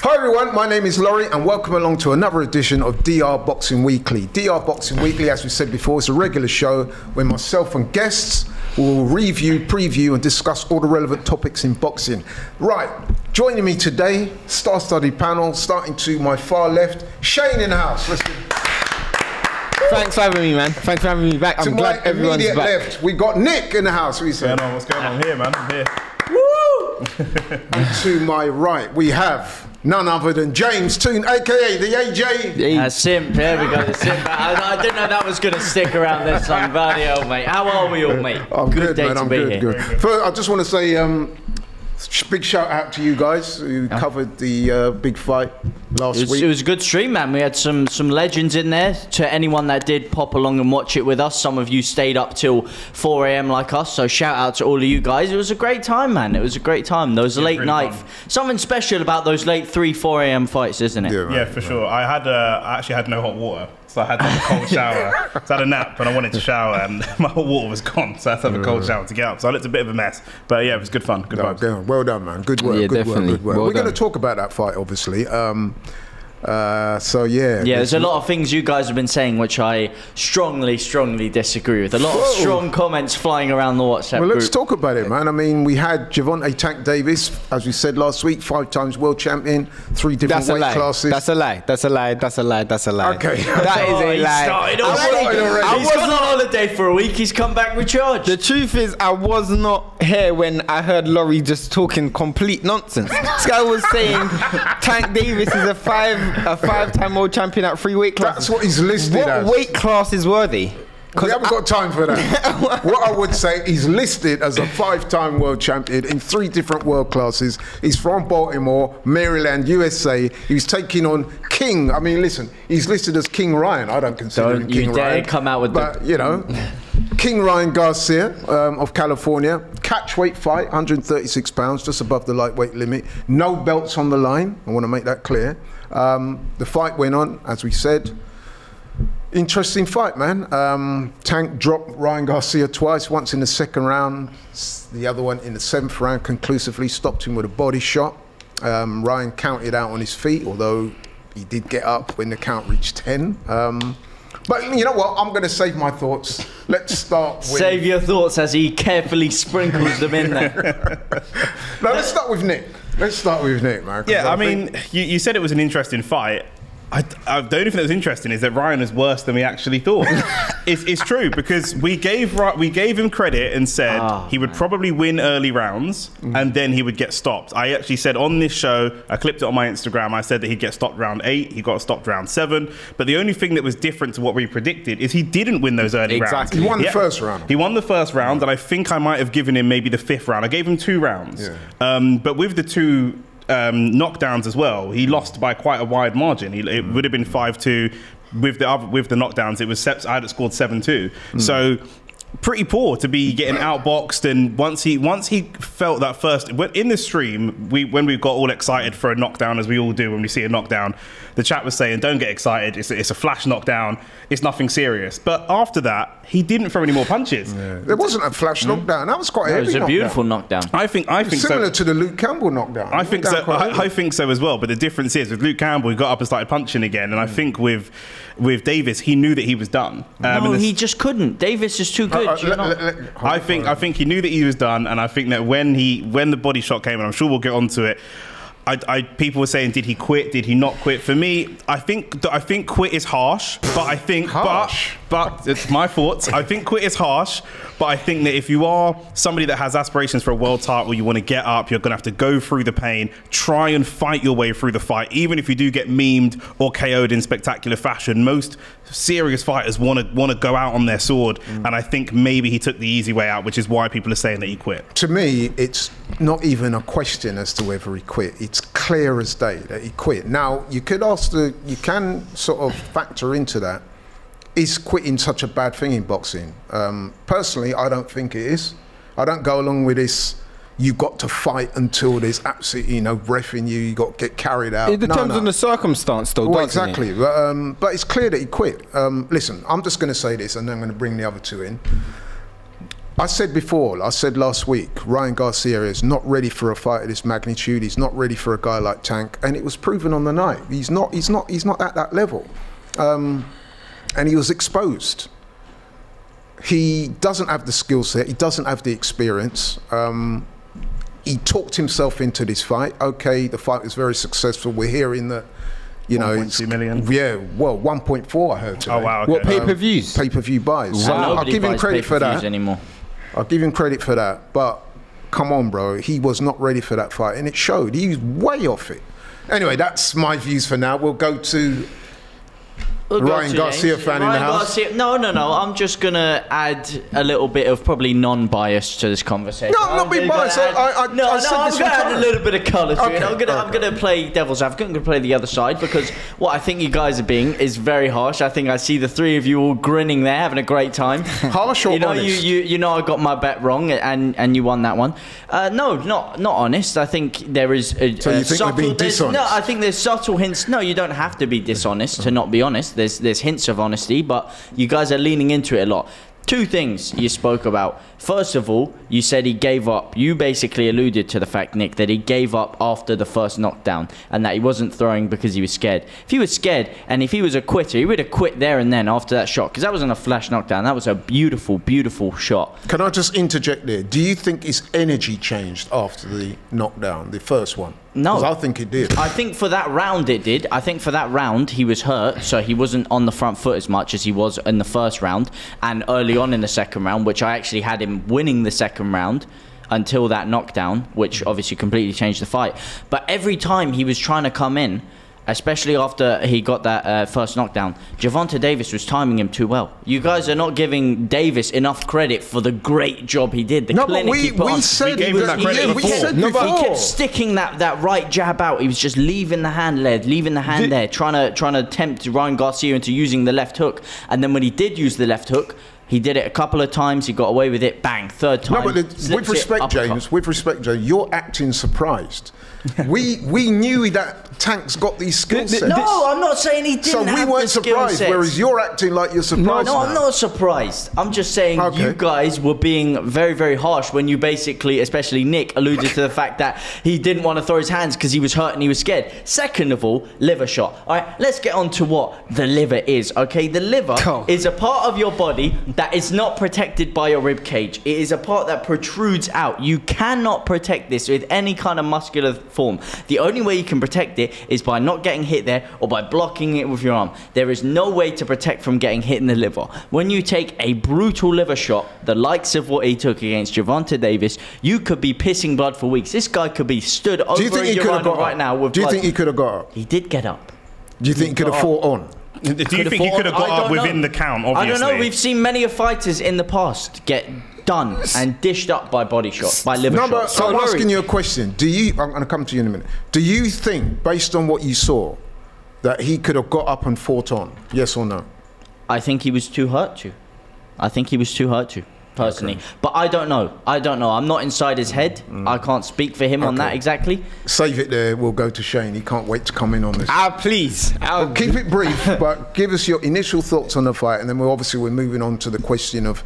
Hi everyone, my name is Laurie and welcome along to another edition of DR Boxing Weekly. DR Boxing Weekly, as we said before, is a regular show where myself and guests will review, preview and discuss all the relevant topics in boxing. Right, joining me today, star-studded panel, starting to my far left, Shane in the house. Let's give... Thanks for having me, man. Thanks for having me back. I'm glad everyone's back. Left, we got Nick in the house. What's going on? What's going on? I'm here, man. I'm here. Woo! And to my right, we have none other than James Toon, aka the AJ. Simp, there we go, the Simp. I didn't know that was going to stick around this time. Bloody hell, mate. How are we all, mate? I'm good, day man. to I'm be good, here. good. First, I just want to say big shout out to you guys who covered the big fight last week. It was a good stream, man. We had some legends in there. To anyone that did pop along and watch it with us, some of you stayed up till 4 AM like us, so shout out to all of you guys. It was a great time, man. It was a great time. Those late really night, something special about those late 3-4 AM fights, isn't it? Yeah, for sure. I actually had no hot water. So I had to have a cold shower. So I had a nap and I wanted to shower and my hot water was gone. So I had to have a cold shower to get up. So I looked a bit of a mess. But yeah, it was good fun. Good vibes. Well done, man. Good work. Yeah, good definitely. work. Good work. Well We're going to done. talk about that fight, obviously. So yeah. Yeah, there's a lot of things you guys have been saying which I strongly disagree with. A lot of strong comments flying around the WhatsApp Well, group. let's talk about it, man. I mean, we had Gervonta "Tank" Davis, as we said last week, 5 times world champion, 3 different weight classes. That's a lie. That's a lie. That's a lie. That's a lie. Okay. That is a lie. Started already. He's gone on holiday for a week. He's come back recharged. The truth is, I was not here when I heard Laurie just talking complete nonsense. This guy was saying Tank Davis is a five-time world champion at 3 weight classes. That's what he's listed as. What weight class is worthy? We haven't got time for that. What I would say, he's listed as a 5-time world champion in 3 different world classes. He's from Baltimore, Maryland, USA. He's taking on King. I mean, listen, he's listed as King Ryan. I don't consider him King Ryan. Don't you dare come out with but, you know, King Ryan Garcia of California. Catchweight fight, 136 pounds, just above the lightweight limit. No belts on the line. I want to make that clear. The fight went on, as we said. Interesting fight, man. Tank dropped Ryan Garcia twice, once in the 2nd round, the other one in the 7th round, conclusively stopped him with a body shot. Ryan counted out on his feet, although he did get up when the count reached 10. But you know what? I'm going to save my thoughts. Let's start with... Save your thoughts as he carefully sprinkles them in there. No, let's start with Nick. Let's start with Nick, man. Yeah, I mean, you said it was an interesting fight. The only thing that was interesting is that Ryan is worse than we actually thought. It's true, because we gave him credit and said he would probably win early rounds and then he would get stopped. I actually said on this show, I clipped it on my Instagram, I said that he'd get stopped round 8, he got stopped round 7, but the only thing that was different to what we predicted is he didn't win those early rounds. He won the first round. He won the first round, and I think I might have given him maybe the 5th round. I gave him 2 rounds. Yeah. But with the 2 knockdowns as well, he lost by quite a wide margin. It would have been 5-2 with the knockdowns. It was I had scored 7-2. So pretty poor to be getting outboxed. And once he felt that first in the stream, when we got all excited for a knockdown, as we all do when we see a knockdown, the chat was saying, "Don't get excited. It's a flash knockdown. It's nothing serious." But after that, he didn't throw any more punches. Yeah. There wasn't a flash knockdown. That was quite a heavy knockdown. It was a beautiful knockdown. I think similar to the Luke Campbell knockdown. I think so. I think so as well. But the difference is with Luke Campbell, he got up and started punching again. And I think with Davis, he knew that he was done. No, he just couldn't. Davis is too good. I think he knew that he was done. And I think that when the body shot came, and I'm sure we'll get onto it. People were saying, did he quit? Did he not quit? For me, I think quit is harsh, but I think, but it's my thoughts. I think quit is harsh, but I think that if you are somebody that has aspirations for a world title, you want to get up, you're going to have to go through the pain, try and fight your way through the fight. Even if you do get memed or KO'd in spectacular fashion, most serious fighters want to go out on their sword. And I think maybe he took the easy way out, which is why people are saying that he quit. To me, it's not even a question as to whether he quit. It's clear as day that he quit. Now, you can sort of factor into that. Is quitting such a bad thing in boxing? Personally, I don't think it is. I don't go along with this, you've got to fight until there's absolutely no breath in you, you've got to get carried out. It depends on the circumstance though, well, doesn't exactly. it? But it's clear that he quit. Listen, I'm just going to say this and then I'm going to bring the other 2 in. I said before, I said last week, Ryan Garcia is not ready for a fight of this magnitude. He's not ready for a guy like Tank, and it was proven on the night. He's not at that level, and he was exposed. He doesn't have the skill set. He doesn't have the experience. He talked himself into this fight. Okay, the fight was very successful. We're hearing that. 1.2 million. Yeah, well, 1.4 I heard today. Oh wow! Okay. What pay-per-views? Pay-per-view buys. So Nobody I'll give him buys credit for pay-per-views that. anymore. I'll give him credit for that. But come on, bro, he was not ready for that fight, and it showed. He was way off it. Anyway, that's my views for now. We'll go to Ryan Garcia fan in the house. No. I'm just gonna add a little bit of probably non-bias to this conversation. No, I'm not being biased. I'm gonna add a little bit of colour to it. I'm gonna play devil's advocate. I'm gonna play the other side because what I think you guys are being is very harsh. I think I see the three of you all grinning there, having a great time. Harsh or honest? You know I got my bet wrong and you won that one. No, not honest. I think there is. So you think we're being dishonest? No, I think there's subtle hints. No, you don't have to be dishonest to not be honest. There's hints of honesty, but you guys are leaning into it a lot. Two things you spoke about. First of all, you said he gave up. You basically alluded to the fact, Nick, that he gave up after the first knockdown and that he wasn't throwing because he was scared. If he was scared and if he was a quitter, he would have quit there and then after that shot because that wasn't a flash knockdown. That was a beautiful, beautiful shot. Can I just interject there? Do you think his energy changed after the knockdown, the first one? No. Because I think it did. I think for that round it did. I think for that round he was hurt, so he wasn't on the front foot as much as he was in the first round and early on in the second round, which I actually had him winning the second round until that knockdown, which obviously completely changed the fight. But every time he was trying to come in, especially after he got that first knockdown, Gervonta Davis was timing him too well. You guys are not giving Davis enough credit for the great job he did. No, but we said gave him that credit before. He kept sticking that right jab out. He was just leaving the hand there, trying to tempt Ryan Garcia into using the left hook. And then when he did use the left hook, he did it a couple of times. He got away with it. Bang, third time. No, but with respect, James, you're acting surprised. we knew that Tank's got these skill sets. No, I'm not saying he didn't. So we weren't surprised. Whereas you're acting like you're surprised. No, I'm not surprised. I'm just saying you guys were being very, very harsh when you basically, especially Nick, alluded to the fact that he didn't want to throw his hands because he was hurt and he was scared. Second of all, liver shot. All right, let's get on to what the liver is. Okay, the liver is a part of your body that is not protected by your rib cage. It is a part that protrudes out. You cannot protect this with any kind of muscular form. The only way you can protect it is by not getting hit there or by blocking it with your arm. There is no way to protect from getting hit in the liver. When you take a brutal liver shot, the likes of what he took against Gervonta Davis, you could be pissing blood for weeks. This guy could be stood over a urinal right now with blood. Do you think he could have got up? He did get up. Do you think he could have fought on? Do you think he could have got up within the count, obviously? I don't know. We've seen many of fighters in the past get done and dished up by body shots, by liver shots. No, but I'm asking you a question. I'm going to come to you in a minute. Do you think, based on what you saw, that he could have got up and fought on? Yes or no? I think he was too hurt to. Personally. Okay. But I don't know. I'm not inside his head. I can't speak for him on that exactly. Save it there. We'll go to Shane. He can't wait to come in on this. Please. Well, keep it brief, but give us your initial thoughts on the fight, and then we're moving on to the question of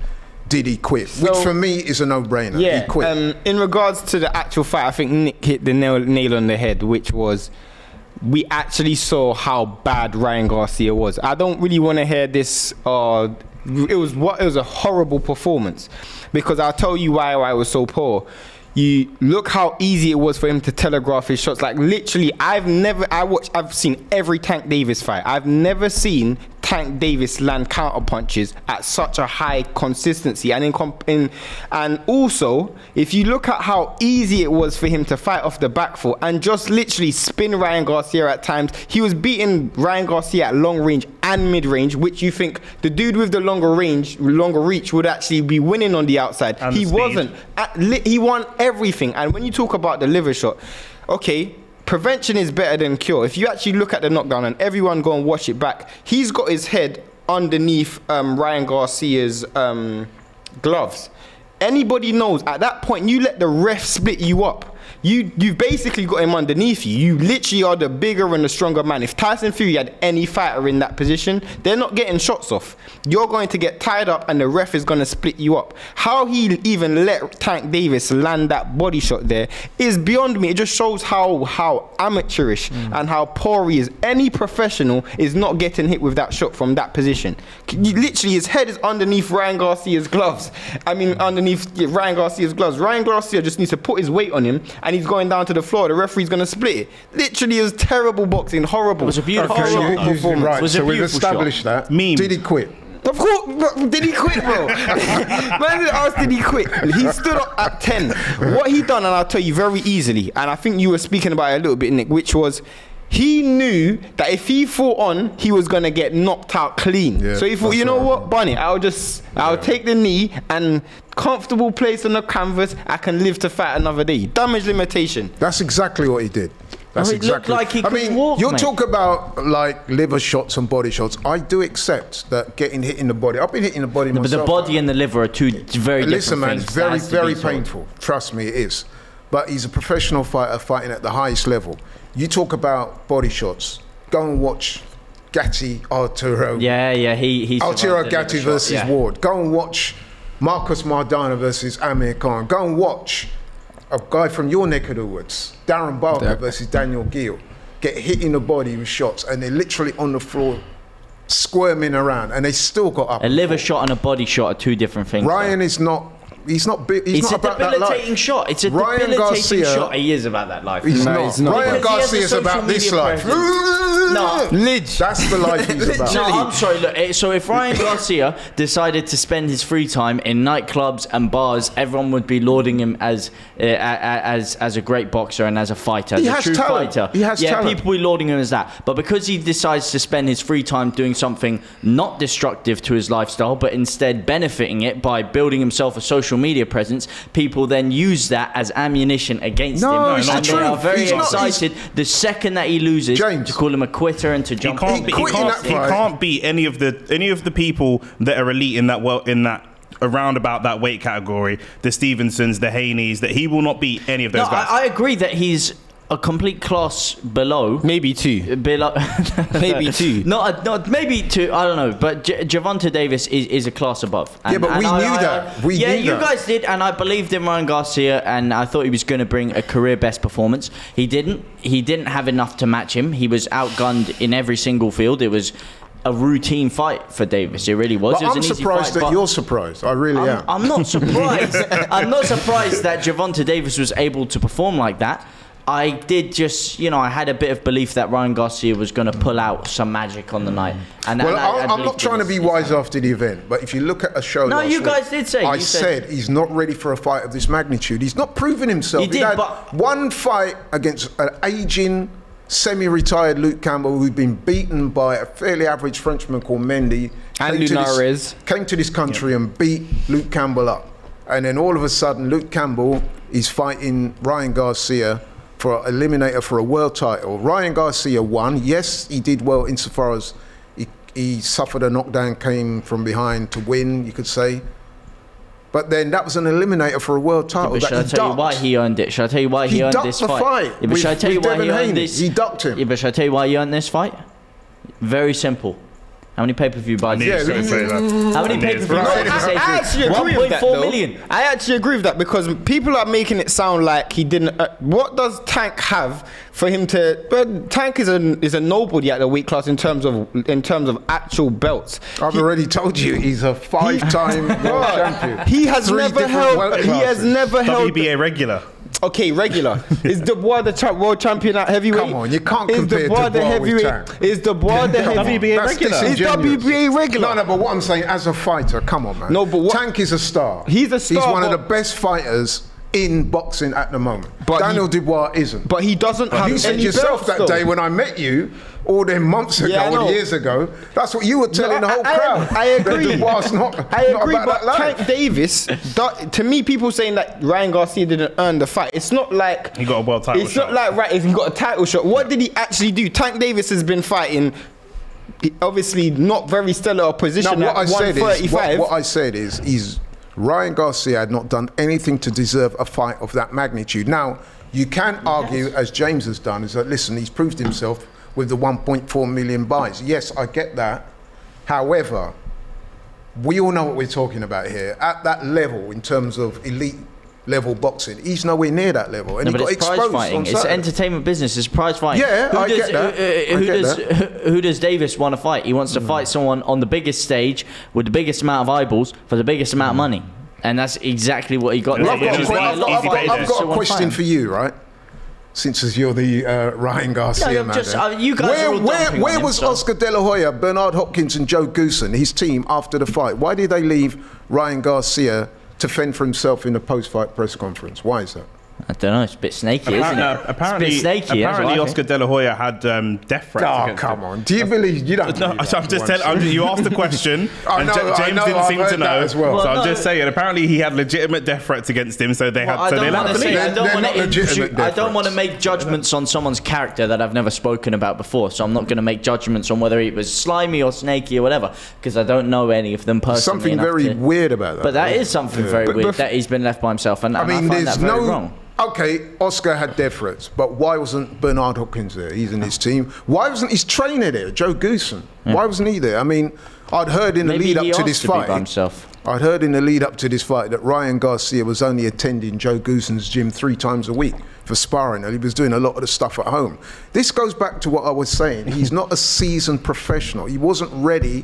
did he quit? Which for me is a no-brainer. Yeah, he quit. In regards to the actual fight, I think Nick hit the nail on the head, which was we actually saw how bad Ryan Garcia was. I don't really want to hear this. It was a horrible performance, because I'll tell you why I was so poor. You look how easy it was for him to telegraph his shots. Like literally, I've seen every Tank Davis fight. I've never seen Tank Davis land counter punches at such a high consistency. And also, if you look at how easy it was for him to fight off the back foot and just literally spin Ryan Garcia at times, he was beating Ryan Garcia at long range and mid range, which you think the dude with the longer reach would actually be winning on the outside. And he wasn't. He won everything. And when you talk about the liver shot, okay, prevention is better than cure. If you actually look at the knockdown, and everyone go and watch it back, he's got his head underneath Ryan Garcia's gloves. Anybody knows at that point, you let the ref split you up. you've basically got him underneath you. You literally are the bigger and the stronger man. If Tyson Fury had any fighter in that position, they're not getting shots off. You're going to get tied up and the ref is going to split you up. How he even let Tank Davis land that body shot there is beyond me. It just shows how amateurish and how poor he is. Any professional is not getting hit with that shot from that position. Literally, his head is underneath Ryan Garcia's gloves. Underneath Ryan Garcia's gloves. Ryan Garcia just needs to put his weight on him and he's going down to the floor. The referee's going to split it. Literally, it was terrible boxing. Horrible. It was a beautiful Okay, performance. right. It was a So we've beautiful established shot. that. Meme. Did he quit? Of course, did he quit, bro? Man asked, did he quit? He stood up at 10. What he done, and I'll tell you very easily, and I think you were speaking about it a little bit, Nick, which was he knew that if he fought on, he was going to get knocked out clean. Yeah, so he thought, you know what, Bunny, I'll take the knee and comfortable place on the canvas, I can live to fight another day. Damage limitation. That's exactly what he did. That's It looked exactly. like he could walk, you mate. talk about like liver shots and body shots. I do accept that getting hit in the body. I've been hit in the body But myself. the body and the liver are two very Listen, different man, things. it's That very, has to be very sorted. painful. Trust me, it is. But he's a professional fighter fighting at the highest level. You talk about body shots. Go and watch Gatti Arturo. Yeah, he Arturo survived the Gatti liver shot, versus yeah. Ward. Go and watch Marcus Maidana versus Amir Khan. Go and watch a guy from your neck of the woods, Darren Barker versus Daniel Gill, get hit in the body with shots, and they're literally on the floor squirming around, and they still got up. A liver shot and a body shot are two different things. Ryan is not. He's not big. He's It's not a about that life. debilitating shot. It's a Ryan debilitating Garcia- shot. He is about that life. He's No, not. he's not. Ryan Because he has a Garcia is social about this media life. No. Lidge. That's the life he's about. No, I'm sorry. Look, so if Ryan Garcia decided to spend his free time in nightclubs and bars, everyone would be lauding him as a great boxer and as a fighter, as He a has true talent. fighter. He has talent. People will be lauding him as that. But because he decides to spend his free time doing something not destructive to his lifestyle, but instead benefiting it by building himself a social media presence, people then use that as ammunition against No, him. it's And the they are truth. very He's not- excited the second that he loses James. to call him a quitter and to He jump. can't beat any of the people that are elite in that around about that weight category. The Stevensons, the Haneys. That he will not beat any of those No, guys. I agree that he's a complete class below. Maybe two. Below, Maybe two. Not maybe two. I don't know. But Gervonta Davis is a class above. Yeah, but we knew that. We yeah, knew you that. guys did, and I believed in Ryan Garcia, and I thought he was going to bring a career best performance. He didn't. He didn't have enough to match him. He was outgunned in every single field. It was a routine fight for Davis. It really was. But It was I'm an easy surprised fight, that but you're surprised. I really am. I'm not surprised. I'm not surprised that Gervonta Davis was able to perform like that. I did just, I had a bit of belief that Ryan Garcia was going to pull out some magic on the night. And Well, I I'm believed not trying to be his wise hand. after the event, but if you look at a show, No, last you week, guys did say. I You said he's not ready for a fight of this magnitude. He's not proven himself. He did, had but- one fight against an aging, semi-retired Luke Campbell, who'd been beaten by a fairly average Frenchman called Mendy. And Came to this country and beat Luke Campbell up, and then all of a sudden, Luke Campbell is fighting Ryan Garcia for eliminator for a world title. Ryan Garcia won. Yes, he did well insofar as he suffered a knockdown, came from behind to win, you could say. But then that was an eliminator for a world title. But that should I he tell you ducked. why he earned it? Should I tell you why He he earned ducked this the fight Yeah, but with- should I tell you with why he Devin earned Haney. this? He ducked him. Yeah, but should I tell you why he earned this fight? Very simple. How many pay-per-view buys? Yeah, Yeah, How many I knew pay-per-view it was buys? right. did he say? I actually agree with that, 1.4 though. million. I actually agree with that because people are making it sound like he didn't. What does Tank have for him to? But Tank is a nobody at the weight class in terms of actual belts. I've already told you he's a five-time world champion. He has Three never different held. weight He has classes. never held. WBA regular. Okay, regular. Is Dubois the world champion at heavyweight? Come on, you can't Is compare Dubois the Dubois with heavyweight? Tank. Is Dubois the heavyweight? WBA That's regular. Is disingenuous. WBA regular? No, but what I'm saying, as a fighter, come on, man. No, but what- Tank is a star. He's a star, He's one of but- the best fighters in boxing at the moment. But Daniel Dubois isn't. But he doesn't have you said any yourself belts, that though. day when I met you, all them months ago, Yeah, I know. or years ago. That's what you were telling the whole crowd. I agree. That Dubois not I agree, not about but that life. Tank Davis, to me, people saying that Ryan Garcia didn't earn the fight. It's not like He got a world title It's shot. not like right if he got a title shot. What did he actually do? Tank Davis has been fighting, obviously not very stellar opposition Now, at 135. what I said is Ryan Garcia had not done anything to deserve a fight of that magnitude. Now, You can argue, as James has done, is that, listen, he's proved himself with the 1.4 million buys. Yes, I get that. However, we all know what we're talking about here. At that level, in terms of elite level boxing, he's nowhere near that level. And No, he but got it's prize exposed fighting. on It's Saturday. entertainment business. It's prize fighting. Yeah, I get that. Who does Davis want to fight? He wants to fight someone on the biggest stage with the biggest amount of eyeballs for the biggest amount of money. And that's exactly what he got. Well, I've got So a question for you, right? Since as you're the Ryan Garcia man. You guys are all dumping on where him, was so- Oscar De La Hoya, Bernard Hopkins and Joe Goosen, his team, after the fight? Why did they leave Ryan Garcia to fend for himself in the post-fight press conference? Why is that? I don't know. It's a bit snaky, isn't it? Apparently, it's a bit snaky. apparently Oscar De La Hoya had death threats. Oh, against come him. on. Do you believe? You don't No, believe so that I'm just once. telling. You asked the question, I and know, I James know, didn't I've seem to heard that know. as well. So Well, I'm no, just saying. Apparently, he had legitimate death threats against him, so they had. I So they don't allowed want to to say. leave. I don't They're want not to. legitimate I don't want to difference. make judgments on someone's character that I've never spoken about before. So I'm not going to make judgments on whether he was slimy or snaky or whatever, because I don't know any of them personally. Something enough very to- weird about that. But that is something very But- weird that he's been left by himself, and I I mean, find there's that very no. wrong. Okay, Oscar had death threats, but why wasn't Bernard Hopkins there? He's in his team. Why wasn't his trainer there, Joe Goosen? Why wasn't he there? I mean, I'd heard in the Maybe lead up he to asked this to be by fight. himself. I'd heard in the lead up to this fight that Ryan Garcia was only attending Joe Goosen's gym 3 times a week for sparring, and he was doing a lot of the stuff at home. This goes back to what I was saying. He's not a seasoned professional. He wasn't ready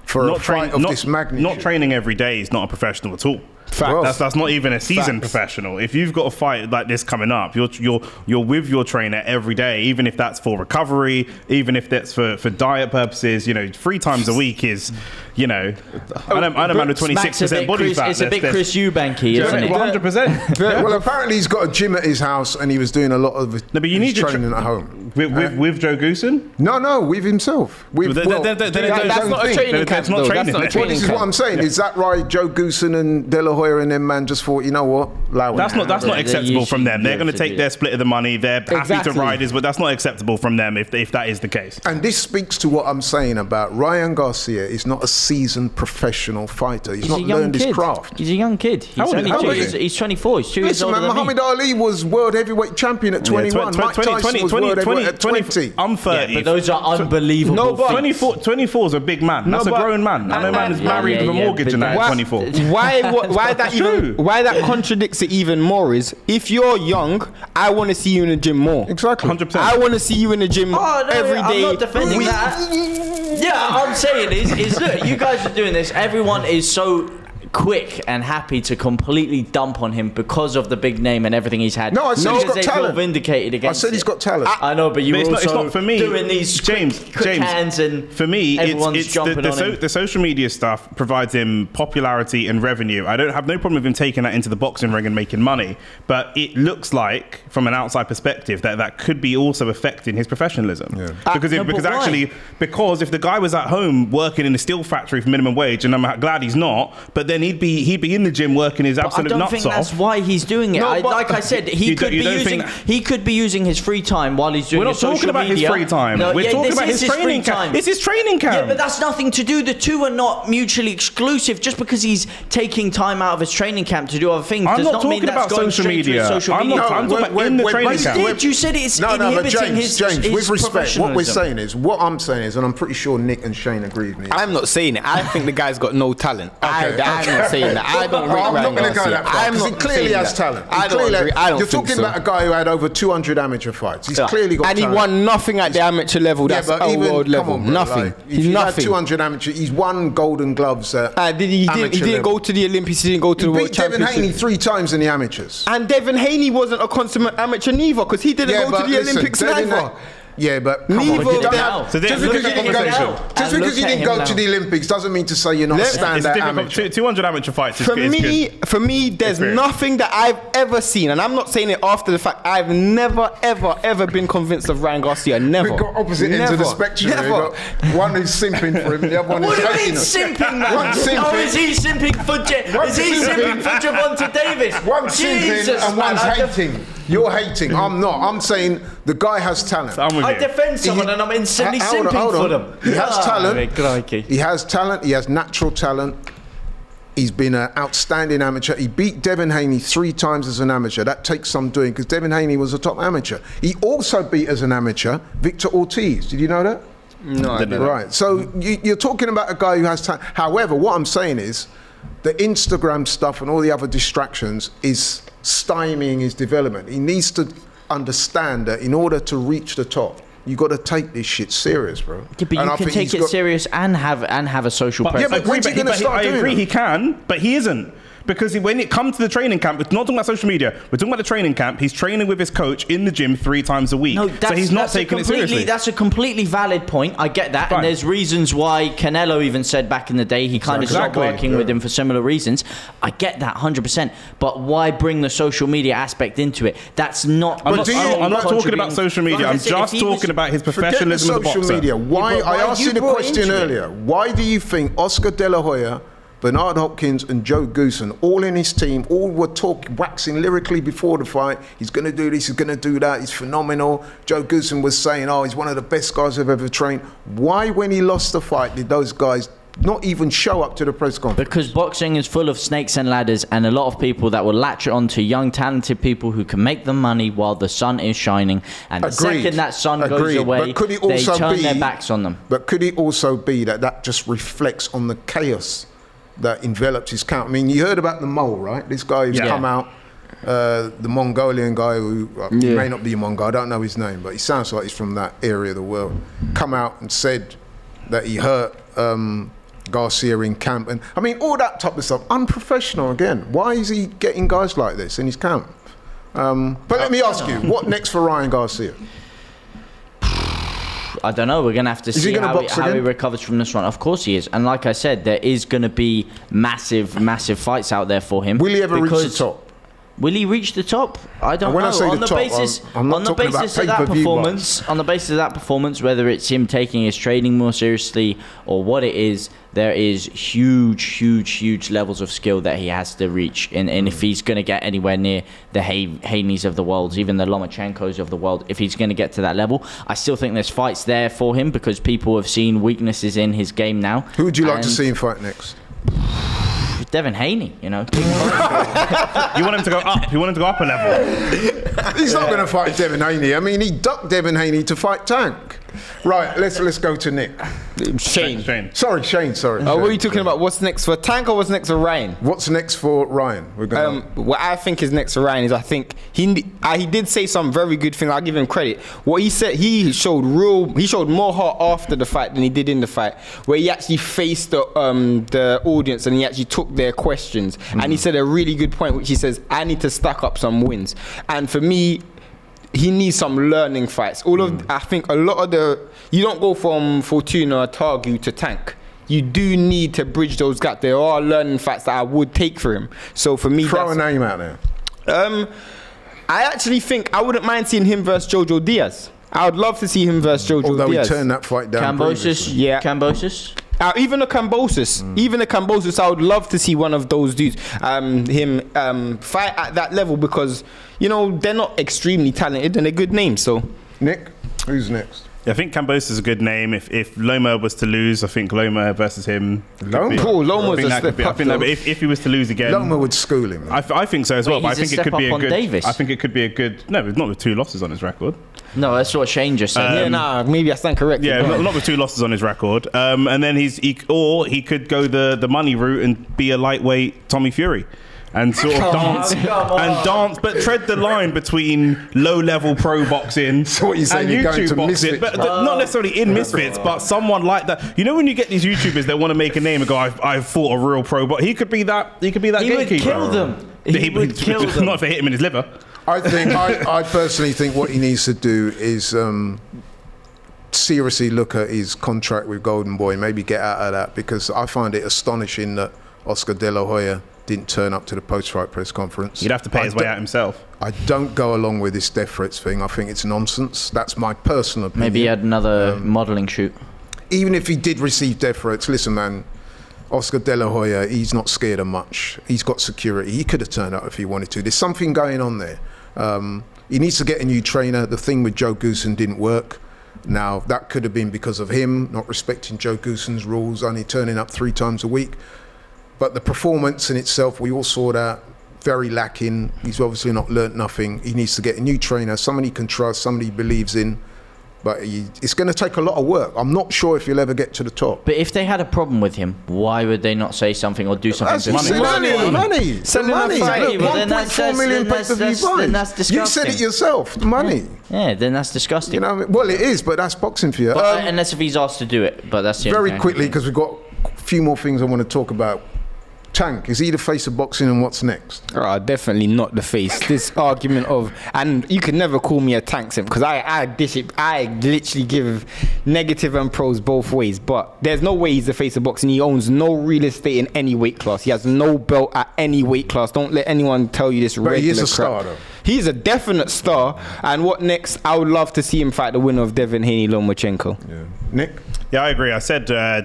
for a fight of this magnitude. Not training every day is not a professional at all. Facts. That's not even a seasoned Facts. professional. If you've got a fight like this coming up, you're with your trainer every day, even if that's for recovery, even if that's for diet purposes. 3 times a week is, I know man with 26% body fat. It's a bit Chris Eubanky, isn't it? 100%. Well, apparently he's got a gym at his house, and he was doing a lot of No, but you his need your training at home. with Joe Goosen. No, with himself. With, Then- well, then- then- doing then- his That's own not a thing. training That's camp. not though. training. That's not a Well, Well, training this is what camp. I'm saying. Is that right? Joe Goosen and De La Hoya and them man just thought, you know what? Allow it. That's not They acceptable from them. They're usually going to do take it. their split of the money. They're happy Exactly. to ride us, but that's not acceptable from them if that is the case. And this speaks to what I'm saying about Ryan Garcia is not a seasoned professional fighter. He's He's not a young learned his kid. craft. He's a young kid. He's How old only is he? he's 24. He's 2 years Listen, older man, than me. Muhammad Ali was world heavyweight champion at 21. Mike Tyson was world heavyweight at 20. I'm 30. Yeah, but those are unbelievable. No, but- feats. 24 is a big man. That's a but- grown man. I know man is Yeah, married yeah, with a yeah, mortgage but and that at that's- 24. Why that true. why that contradicts it even more is if you're young, I want to see you in the gym more. Exactly. 100%. I want to see you in the gym Oh, no, every day. I'm not defending that. Yeah, I'm saying is look, you guys are doing this. Everyone is so quick and happy to completely dump on him because of the big name and everything he's had. No, I said he's Because got they feel talent. vindicated I against said he's it. got talent. I know, but you But also it's not for me. doing these James, quick hands and for me, everyone's it's jumping on him. the social media stuff provides him popularity and revenue. I don't have no problem with him taking that into the boxing ring and making money, but it looks like, from an outside perspective, that could be also affecting his professionalism. Yeah. Because No, but why? because if the guy was at home working in a steel factory for minimum wage, and I'm glad he's not, but then he'd be in the gym working his But I absolute don't nuts think off. that's why he's doing it. No, but- Like I said, You don't think that- he could be using his free time while he's doing We're not his social talking about media. his free time. No, We're yeah, talking this about is his training free camp. It's his training camp. Yeah, but that's nothing to do. The two are not mutually exclusive. Just because he's taking time out of his training camp to do other things I'm does not not mean talking that's about going social straight to his media. social I'm media. not- I'm talking about in the training You camp. did. You said it's No, but inhibiting James, his with respect, what we're professionalism. saying is, what I'm saying is, and I'm pretty sure Nick and Shane agree with me. I'm not saying it. I think the guy's got no talent. I'm not saying that. I don't rate I'm Ryan not going to go Garcia. that far I'm because he not clearly saying has that. talent. I don't agree. I don't You're think talking so. about a guy who had over 200 amateur fights. He's Yeah. clearly got and he talent. won nothing at the amateur level. That's yeah, but a even, world come level. on, bro, Nothing. like, if He's you had nothing. 200 amateur, he's won Golden Gloves at He amateur didn't go level. to the Olympics. He didn't go to the He World beat Devin Championship. Haney 3 times in the amateurs. And Devin Haney wasn't a consummate amateur neither because he didn't go but to the listen, Olympics Devin neither. Ha- Yeah, but come Neither on, of you them. don't- now. So just look because at you didn't go conversation. just And because you look at didn't go him to now. the Olympics doesn't mean to say you're not a It's standout difficult. amateur. 200 amateur fights is For good. me, there's Experience. nothing that I've ever seen, and I'm not saying it after the fact. I've never, ever been convinced of Ryan Garcia. Never. We've got opposite ends of the Never. spectrum. We've Never. got one who's simping for him, the other one What is do you hating mean him. simping, man? One simping. Oh, is he simping for One's simping. Gervonta Davis? One simping Jesus, and man, one's I def- hating. You're hating. I'm not. I'm saying the guy has talent. I'm with I you. defend someone and I'm instantly simping for them. He has talent. crikey. He has talent. He has natural talent. He's been an outstanding amateur. He beat Devin Haney 3 times as an amateur. That takes some doing because Devin Haney was a top amateur. He also beat as an amateur Victor Ortiz. Did you know that? No, I didn't. Right. So you're talking about a guy who has time. However, what I'm saying is the Instagram stuff and all the other distractions is stymieing his development. He needs to understand that in order to reach the top, you got to take this shit serious, bro. Yeah, but you can take it serious and have a social presence. Yeah, but when's he going to start doing it? I agree he can, but he isn't. Because when it comes to the training camp, we're not talking about social media. We're talking about the training camp. He's training with his coach in the gym 3 times a week. No, so he's not taking it seriously. That's a completely valid point. I get that. Fine. And there's reasons why Canelo even said back in the day he kind of stopped working with him for similar reasons. I get that 100%. But why bring the social media aspect into it? That's not... I'm not talking about social media. I'm just talking about his professionalism as a boxer. Social media. Why? I asked you the question earlier. Why do you think Oscar De La Hoya, Bernard Hopkins and Joe Goosen, all in his team, all were waxing lyrically before the fight? He's going to do this, he's going to do that, he's phenomenal. Joe Goosen was saying, oh, he's one of the best guys I've ever trained. Why, when he lost the fight, did those guys not even show up to the press conference? Because boxing is full of snakes and ladders, and a lot of people that will latch on to young, talented people who can make them money while the sun is shining. And the second that sun goes away, they turn their backs on them. But could it also be that that just reflects on the chaos that envelops his camp? I mean, you heard about the mole, right? This guy who's come out, the Mongolian guy who may not be a Mongol, I don't know his name, but he sounds like he's from that area of the world, come out and said that he hurt Garcia in camp. And I mean, all that type of stuff, unprofessional again. Why is he getting guys like this in his camp? But let me ask you, what next for Ryan Garcia? I don't know. We're going to have to see how he recovers from this one. Of course he is. And like I said, there is going to be massive fights out there for him. Will he ever reach the top? Will he reach the top? I don't know. On the basis of that performance, whether it's him taking his training more seriously or what it is, there is huge levels of skill that he has to reach. And if he's going to get anywhere near the Haneys of the world, even the Lomachenkos of the world, if he's going to get to that level, I still think there's fights there for him because people have seen weaknesses in his game now. Who would you like to see him fight next? Devin Haney, you know. You want him to go up? You want him to go up a level? He's not going to fight Devin Haney. I mean, he ducked Devin Haney to fight Tank. Right, let's go to Nick. Shane. Sorry. What are you talking about? What's next for Tank or what's next for Ryan? What's next for Ryan? What I think is next for Ryan is I think he did say some very good things. I'll give him credit. What he said, he showed more heart after the fight than he did in the fight, where he actually faced the audience and he actually took their questions. And he said a really good point, which he says, I need to stack up some wins. And for me, he needs some learning fights. I think a lot of you don't go from Fortuna, Targu to Tank. You do need to bridge those gaps. There are learning fights that I would take for him. So for me, throw a name out there. I actually think I wouldn't mind seeing him versus Jojo Diaz. I would love to see him versus Jojo Diaz. Although he turned that fight down. Cambosis, Cambosis. Even a Cambosis, I would love to see one of those dudes fight at that level because, you know, they're not extremely talented and they're good names. So, Nick, who's next? Yeah, I think Cambosis is a good name. If Loma was to lose, I think Loma versus him. Loma's a step up. If he was to lose again, Loma would school him. I think so as well. But I think it could be a good. Davis. I think it could be a good. No, not with 2 losses on his record. No, that's what Shane just said. Maybe I stand corrected. Yeah, not with 2 losses on his record. And then he could go the money route and be a lightweight Tommy Fury. And sort of dance, but tread the line between low-level pro boxing so and YouTube boxing, but not necessarily in Misfits, but someone like that. You know, when you get these YouTubers that want to make a name and go, "I've fought a real pro," but he could be that. He could be that gatekeeper. He would kill them. He would kill them. Not if they hit him in his liver. I personally think what he needs to do is seriously look at his contract with Golden Boy, maybe get out of that, because I find it astonishing that Oscar De La Hoya didn't turn up to the post-fight press conference. He'd have to pay his way out himself. I don't go along with this death threats thing. I think it's nonsense. That's my personal opinion. Maybe he had another modelling shoot. Even if he did receive death threats, listen, man, Oscar De La Hoya, he's not scared of much. He's got security. He could have turned up if he wanted to. There's something going on there. He needs to get a new trainer. The thing with Joe Goosen didn't work. Now, that could have been because of him not respecting Joe Goosen's rules, only turning up 3 times a week. but the performance in itself, we all saw that, very lacking. He's obviously not learnt nothing. He needs to get a new trainer, somebody he can trust, somebody he believes in. But it's going to take a lot of work. I'm not sure if he'll ever get to the top. But if they had a problem with him, why would they not say something or do something? Money. Money. Then that's disgusting. You said it yourself. Money. Yeah, then that's disgusting. You know, what I mean? Well, it is, but that's boxing for you. Unless if he's asked to do it. But that's the very quickly, because we've got a few more things I want to talk about. Tank, is he the face of boxing, and what's next? Definitely not the face. This argument of, and you can never call me a tank simp, because I literally give negative and pros both ways, but there's no way he's the face of boxing. He owns no real estate in any weight class. He has no belt at any weight class. Don't let anyone tell you this regular crap. But he is a star, though. He's a definite star. And what next? I would love to see him fight the winner of Devin Haney-Lomachenko. Yeah. Nick? Yeah, I agree. I said I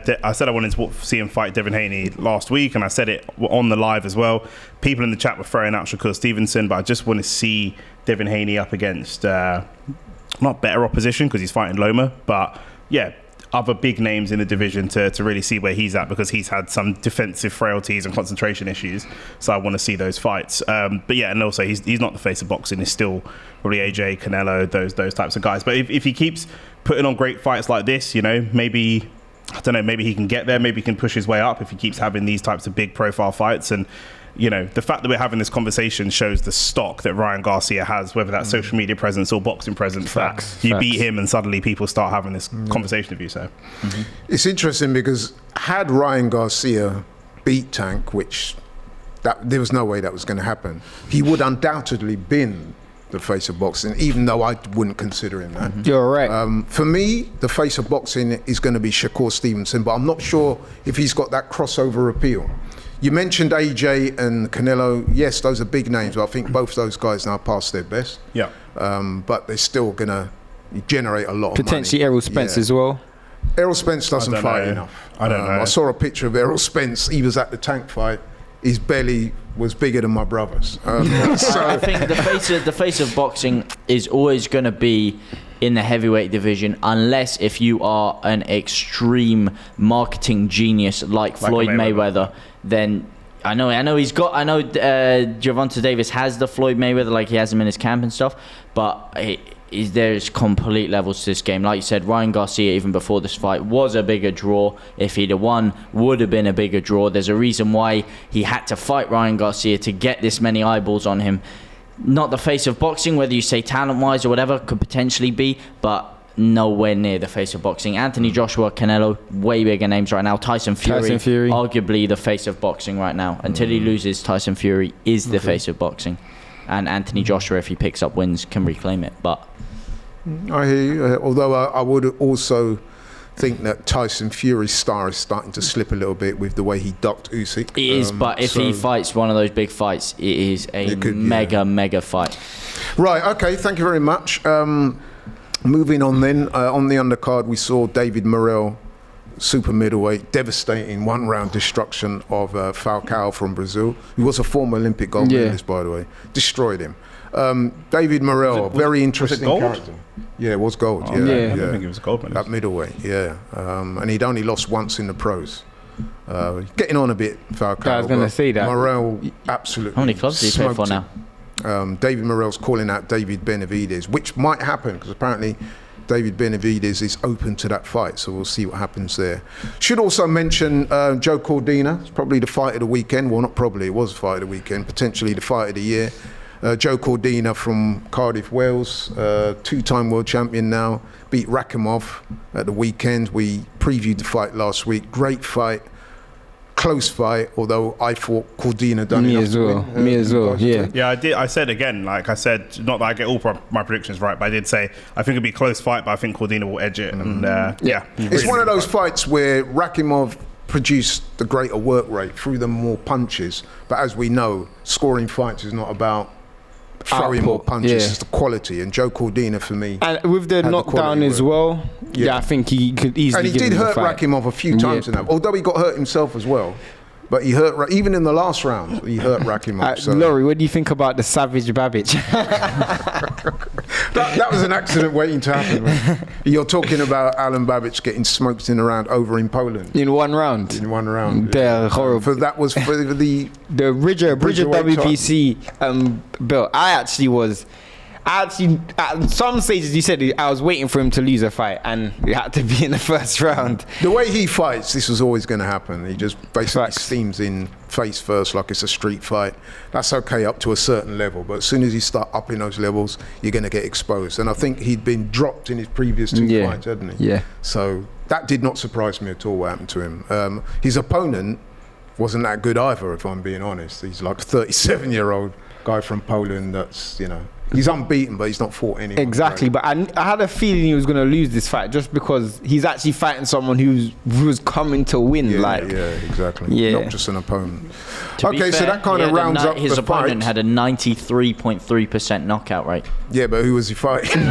wanted to see him fight Devin Haney last week, and I said it on the live as well. People in the chat were throwing out Shakur Stevenson, but I just want to see Devin Haney up against not better opposition because he's fighting Loma, but yeah, other big names in the division to really see where he's at, because he's had some defensive frailties and concentration issues. So I want to see those fights. But yeah, and also he's not the face of boxing. He's still probably AJ, Canelo, those types of guys. But if he keeps putting on great fights like this, you know, maybe, I don't know, maybe he can get there. Maybe he can push his way up if he keeps having these types of big profile fights. And you know, the fact that we're having this conversation shows the stock that Ryan Garcia has, whether that's social media presence or boxing presence. Facts. You beat him and suddenly people start having this conversation with you. So it's interesting because had Ryan Garcia beat Tank, which there was no way that was going to happen, he would undoubtedly been the face of boxing, even though I wouldn't consider him that. You're right. For me, the face of boxing is going to be Shakur Stevenson, but I'm not sure if he's got that crossover appeal. You mentioned AJ and Canelo. Yes, those are big names, but I think both those guys now past their best. Yeah. But they're still going to generate a lot of money. Potentially Errol Spence as well. Errol Spence doesn't fight enough. I don't know. I saw a picture of Errol Spence. He was at the Tank fight. His belly was bigger than my brother's. I think the face of boxing is always going to be in the heavyweight division, unless if you are an extreme marketing genius like Floyd Mayweather. Then I know Gervonta Davis has the Floyd Mayweather, like he has him in his camp and stuff, but there's complete levels to this game. Like you said, Ryan Garcia, even before this fight, was a bigger draw. If he'd have won, would have been a bigger draw. There's a reason why he had to fight Ryan Garcia to get this many eyeballs on him. Not the face of boxing, whether you say talent-wise or whatever, could potentially be, but nowhere near the face of boxing. Anthony Joshua, Canelo, way bigger names right now. Tyson Fury, arguably the face of boxing right now. Until he loses, Tyson Fury is the face of boxing. And Anthony Joshua, if he picks up wins, can reclaim it. But I hear you. Although I would also think that Tyson Fury's star is starting to slip a little bit with the way he ducked Usyk. It is, but if he fights one of those big fights, it is a mega fight. Right, okay, thank you very much. Moving on then, on the undercard we saw David Morrell, super middleweight, devastating one-round destruction of Falcao from Brazil, who was a former Olympic gold medalist, by the way. Destroyed him. David Morrell, very interesting character. Yeah, it was gold. I don't think it was gold medalist. At middleweight, yeah. And he'd only lost once in the pros. Getting on a bit, Falcao. I was going to say that. Morrell, absolutely. How many clubs do you play for now? David Morrell's calling out David Benavidez, which might happen because apparently David Benavidez is open to that fight, so we'll see what happens there. Should also mention Joe Cordina. It's probably the fight of the weekend. Well, not probably, it was the fight of the weekend, potentially the fight of the year. Joe Cordina from Cardiff, Wales, two-time world champion now, beat Rakhimov at the weekend. We previewed the fight last week. Great fight. Close fight, although I thought Cordina done enough to win. Me as well, yeah. Yeah, I did. I said again, like I said, not that I get all my predictions right, but I did say I think it'll be a close fight, but I think Cordina will edge it. And it's one of those fights where Rakhimov produced the greater work rate, threw them more punches. But as we know, scoring fights is not about throwing more punches, it's the quality. And Joe Cordina, for me, and with the knockdown as well, I think he could easily. And he did hurt Rakhimov a few times in that, although he got hurt himself as well. But he hurt, even in the last round, he hurt Rakhimov. Laurie, what do you think about the Savage Babbage? That was an accident waiting to happen. Man. You're talking about Alan Babbage getting smoked in a round over in Poland. In one round. In one round. They're horrible. That was for the Bridger WPC belt. At some stages, you said I was waiting for him to lose a fight, and it had to be in the first round. The way he fights, this was always going to happen. He just basically steams in face first like it's a street fight. That's okay up to a certain level, but as soon as you start upping those levels, you're going to get exposed. And I think he'd been dropped in his previous 2 fights, hadn't he? Yeah. So that did not surprise me at all what happened to him. His opponent wasn't that good either, if I'm being honest. He's like a 37-year-old guy from Poland that's, he's unbeaten, but he's not fought anyone. Exactly, but I had a feeling he was going to lose this fight just because he's actually fighting someone who was coming to win. Yeah, exactly. Yeah. Not just an opponent. Okay, so that kind of rounds up his the opponent fight. had a 93.3% knockout rate. Yeah, but who was he fighting?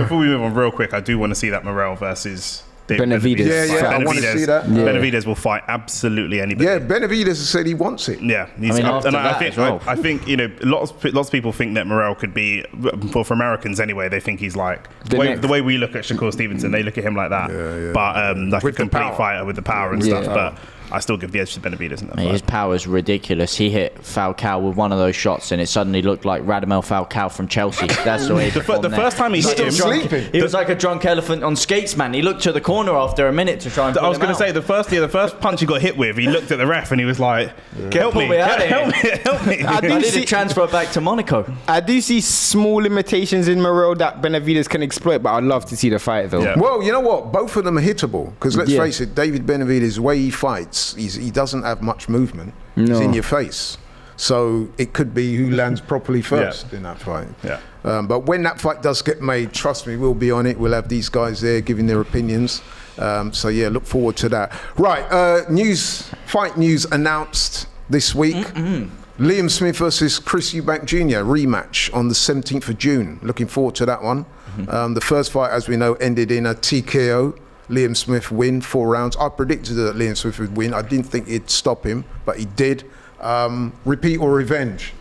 Before we move on real quick, I do want to see that Morel versus Benavidez. Yeah, I want to see that. Benavidez will fight absolutely anybody. Yeah, Benavidez has said he wants it. Yeah, I think lots of people think that Morel could be, for Americans anyway, they think he's like the way we look at Shakur Stevenson, they look at him like that. But like with a complete fighter with the power and stuff. But I still give the edge to Benavidez in that fight. His power is ridiculous. He hit Falcao with one of those shots, and it suddenly looked like Radamel Falcao from Chelsea. That's the way he the first time he hit him, sleeping. He was like a drunk elephant on skates, man. He looked to the corner after a minute to try and pull I was going to say the first punch he got hit with, he looked at the ref and he was like, "Help me, help me!" I need to transfer back to Monaco. I do see small limitations in Morel that Benavidez can exploit, but I'd love to see the fight though. Yeah. Well, you know what? Both of them are hittable because let's face it, David Benavidez, the way he fights, he doesn't have much movement. No. He's in your face. So it could be who lands properly first in that fight. Yeah. But when that fight does get made, trust me, we'll be on it. We'll have these guys there giving their opinions. So yeah, look forward to that. Right, fight news announced this week. Liam Smith versus Chris Eubank Jr. rematch on the 17th of June. Looking forward to that one. The first fight, as we know, ended in a TKO. Liam Smith win 4 rounds. I predicted that Liam Smith would win. I didn't think it'd stop him, but he did. Repeat or revenge?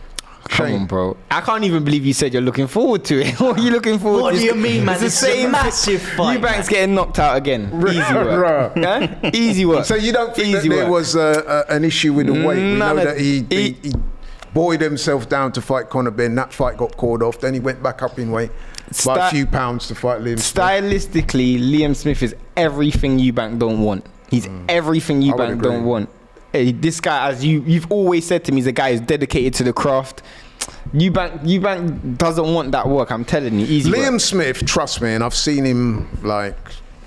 Come on, bro. I can't even believe you said you're looking forward to it. What are you looking forward to? What do you mean, man? It's the same massive fight. Eubank's getting knocked out again. Easy work. Easy work. So you don't think that there was an issue with the weight? We know that he buoyed himself down to fight Conor Benn. That fight got called off. Then he went back up in weight by a few pounds to fight Liam Smith. Stylistically, Liam Smith is everything Eubank don't want. He's everything Eubank don't want. This guy, as you've always said to me, is a guy who's dedicated to the craft. Eubank doesn't want that work. I'm telling you, easy Liam work. Smith, trust me, and I've seen him like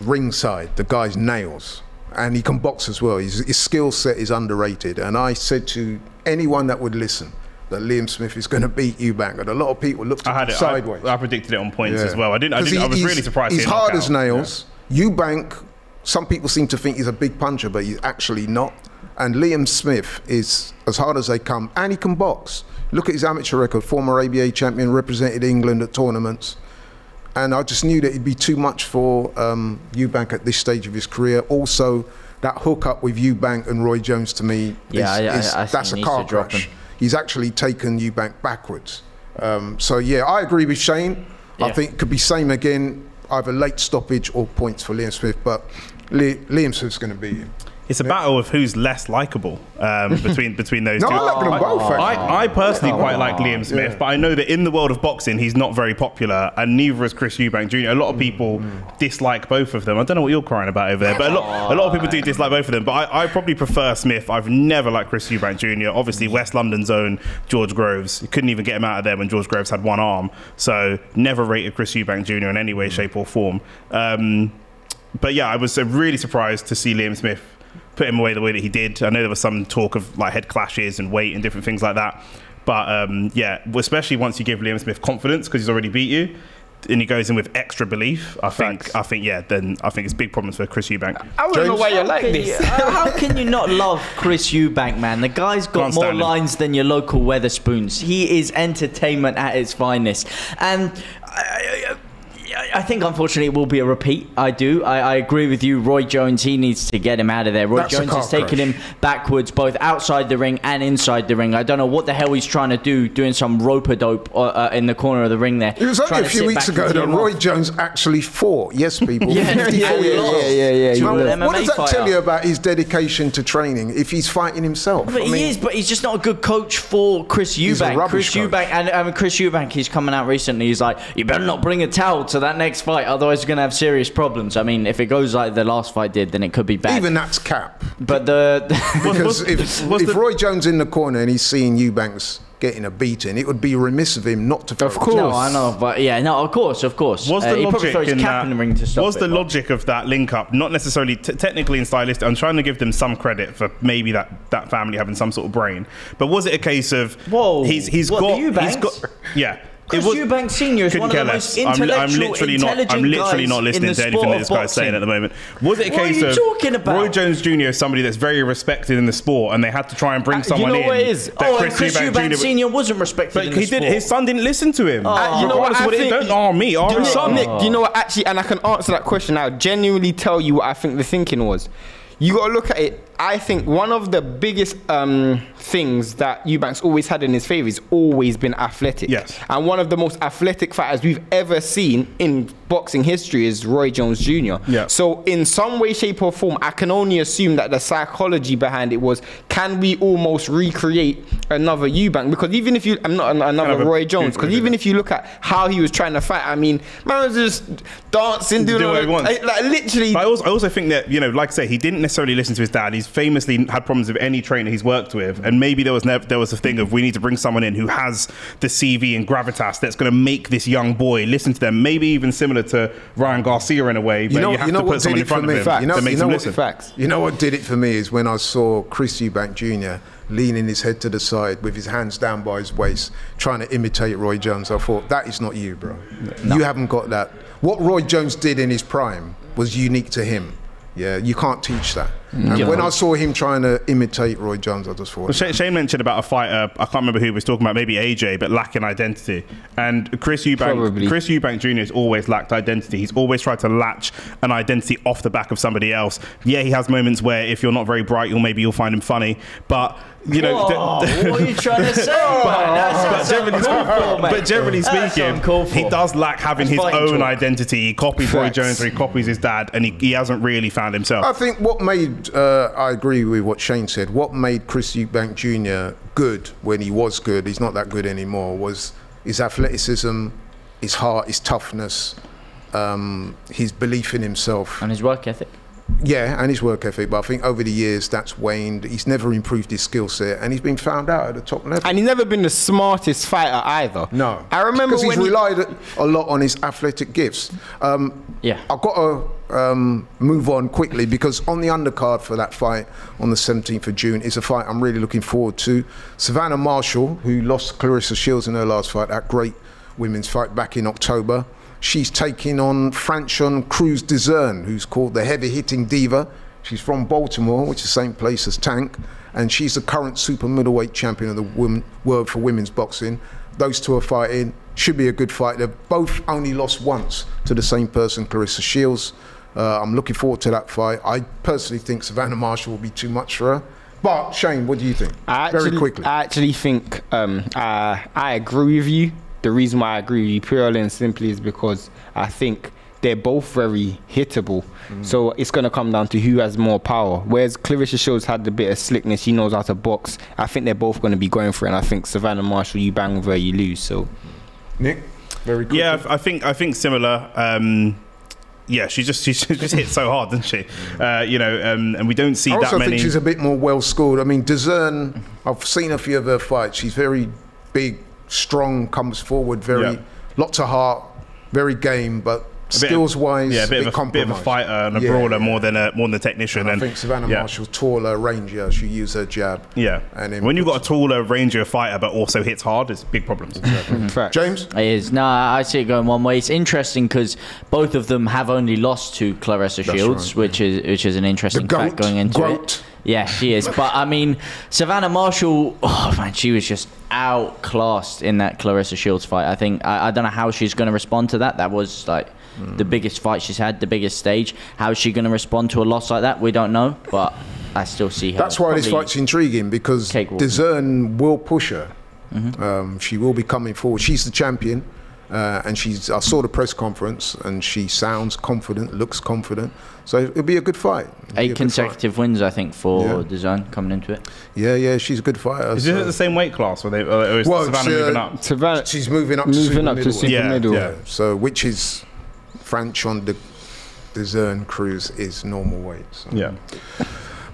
ringside. The guy's nails, and he can box as well. His skill set is underrated. And I said to anyone that would listen that Liam Smith is going to beat Eubank, and a lot of people looked at it sideways. I predicted it on points as well. I was really surprised. He's hard as nails. Eubank, some people seem to think he's a big puncher, but he's actually not. And Liam Smith is as hard as they come, and he can box. Look at his amateur record, former ABA champion, represented England at tournaments. And I just knew that it'd be too much for Eubank at this stage of his career. Also, that hookup with Eubank and Roy Jones, to me, that's a car crash. He's actually taken Eubank backwards. So yeah, I agree with Shane. I think it could be same again, either late stoppage or points for Liam Smith, but Liam Smith's going to beat him. It's a battle of who's less likable between those two. I like them both. I personally quite like Liam Smith, but I know that in the world of boxing, he's not very popular, and neither is Chris Eubank Jr. A lot of people dislike both of them. I don't know what you're crying about over there, but a lot of people do dislike both of them. But I probably prefer Smith. I've never liked Chris Eubank Jr. Obviously, West London's own George Groves. You couldn't even get him out of there when George Groves had one arm. So never rated Chris Eubank Jr. in any way, shape or form. But yeah, I was really surprised to see Liam Smith put him away the way that he did. I know there was some talk of like head clashes and weight and different things like that. But yeah, especially once you give Liam Smith confidence because he's already beat you, and he goes in with extra belief, I think it's big problems for Chris Eubank. I don't know why you're like this. How can you not love Chris Eubank, man? The guy's got more lines than your local Weatherspoons. He is entertainment at its finest. And I think, unfortunately, it will be a repeat. I do. I agree with you. Roy Jones, he needs to get him out of there. Roy Jones is taking him backwards, both outside the ring and inside the ring. I don't know what the hell he's trying to do, doing some rope-a-dope in the corner of the ring there. It was only a few weeks ago that Roy Jones actually fought. Yes, people. 54 years old. What does that tell you about his dedication to training if he's fighting himself? But he is, but he's just not a good coach for Chris Eubank. Chris Eubank, he's coming out recently. He's like, you better not bring a towel to that next fight, otherwise you're going to have serious problems. I mean, if it goes like the last fight did, then it could be bad. Even that's cap. But because if Roy Jones in the corner and he's seeing Eubanks getting a beating, it would be remiss of him not to. Of course, no, I know, but yeah, no, of course. Was the logic in cap in the ring to stop was the logic of that link up not necessarily technically and stylistic? I'm trying to give them some credit for maybe that family having some sort of brain, but was it a case of he's got yeah. Chris Eubank Senior is one of the most intellectual, I'm literally not listening to anything that this guy's saying at the moment. Was it a case of Roy Jones Jr. is somebody that's very respected in the sport, and they had to try and bring someone in? Chris Eubank Senior wasn't respected in the sport. His son didn't listen to him. You know what? Don't arm me. Arm his son. Nick, you know what? Actually, and I can answer that question now. Genuinely tell you what I think the thinking was. You got to look at it. I think one of the biggest things that Eubank's always had in his favour is always been athletic. Yes. And one of the most athletic fighters we've ever seen in boxing history is Roy Jones Jr. Yeah. So in some way, shape or form, I can only assume that the psychology behind it was, can we almost recreate another Eubank? Because even if you, another Roy Jones, because even if you look at how he was trying to fight, I mean, man was just dancing, doing what he wants. Like literally. But I also think that, you know, like I say, he didn't necessarily listen to his dad. He's famously had problems with any trainer he's worked with, and maybe there was a thing of, we need to bring someone in who has the CV and gravitas that's going to make this young boy listen to them. Maybe even similar to Ryan Garcia in a way, but you have to put someone in front of him that makes him listen. You know what did it for me is when I saw Chris Eubank Jr. leaning his head to the side with his hands down by his waist, trying to imitate Roy Jones. I thought, that is not you, bro. No. You haven't got that. What Roy Jones did in his prime was unique to him. Yeah, you can't teach that. And when I saw him trying to imitate Roy Jones, I just thought... Well, Shane mentioned about a fighter, I can't remember who he was talking about, maybe AJ, but lacking identity. And Chris Eubank Jr. has always lacked identity. He's always tried to latch an identity off the back of somebody else. Yeah, he has moments where if you're not very bright, you'll find him funny. But, you know... what are you trying to say? But generally speaking, he does lack having his own identity. He copies Roy Jones, or he copies his dad, and he hasn't really found himself. I think what made... I agree with what Shane said. What made Chris Eubank Jr. good when he was good, he's not that good anymore, was his athleticism, his heart, his toughness, his belief in himself. And his work ethic. Yeah, and his work ethic. But I think over the years, that's waned. He's never improved his skill set, and he's been found out at the top level. And he's never been the smartest fighter either. No. I remember because he's relied a lot on his athletic gifts. Yeah. I've got to move on quickly, because on the undercard for that fight on the 17th of June is a fight I'm really looking forward to. Savannah Marshall, who lost Clarissa Shields in her last fight, that great women's fight back in October. She's taking on Franchon Cruz Dezern, who's called the heavy-hitting diva. She's from Baltimore, which is the same place as Tank, and she's the current super middleweight champion of the world for women's boxing. Those two are fighting. Should be a good fight. They've both only lost once to the same person, Clarissa Shields. I'm looking forward to that fight. I personally think Savannah Marshall will be too much for her. But Shane, what do you think? Very quickly. I actually think I agree with you. The reason why I agree with you purely and simply is because I think they're both very hittable. So it's going to come down to who has more power. Whereas Clarissa Shields had a bit of slickness, she knows how to box. I think they're both going to be going for it. And I think Savannah Marshall, you bang with her, you lose. So, Nick, very quickly. Yeah, I think similar. Yeah, she just hit so hard, doesn't she? You know, and we don't see that many. I also think she's a bit more well schooled. I mean, Dezern, I've seen a few of her fights. She's very big, strong, comes forward, lots of heart, very game, but skills-wise, a bit of a fighter and a brawler more than a technician. And I think Savannah Marshall's taller, rangier. She used her jab. Yeah, and when you've got a taller, rangier fighter but also hits hard, it's big problems. Exactly. James? It is. No, I see it going one way. It's interesting because both of them have only lost to Clarissa Shields, which is an interesting fact going into it. Yeah, she is. But I mean, Savannah Marshall, oh man, she was just outclassed in that Clarissa Shields fight. I think I don't know how she's going to respond to that. That was like the biggest fight she's had, the biggest stage. How is she going to respond to a loss like that? We don't know, but I still see her. That's why this fight's intriguing, because DAZN will push her. She will be coming forward. She's the champion, and I saw the press conference, and she sounds confident, looks confident. So it'll be a good fight. 8 consecutive wins, I think, for DAZN coming into it. Yeah, she's a good fighter. Is it the same weight class, or is Savannah moving up? She's moving up to super middle. Yeah. So which is French on the DAZN cruise is normal weight. So. Yeah.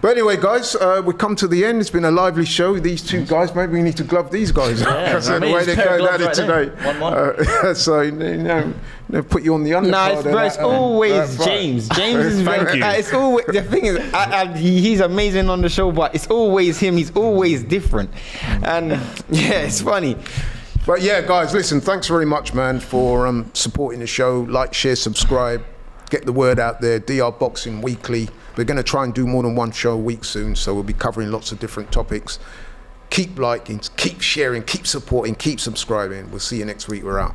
But anyway, guys, we come to the end. It's been a lively show. These two guys, maybe we need to glove these guys. Because the way they're going at it today. 1-1. So, put you on the undercard. No, it's always James. James is Thank you. It's always, the thing is, he's amazing on the show, but it's always him. He's always different. And, yeah, it's funny. But, yeah, guys, listen, thanks very much, man, for supporting the show. Like, share, subscribe. Get the word out there. DR Boxing Weekly. We're going to try and do more than one show a week soon, so we'll be covering lots of different topics. Keep liking, keep sharing, keep supporting, keep subscribing. We'll see you next week. We're out.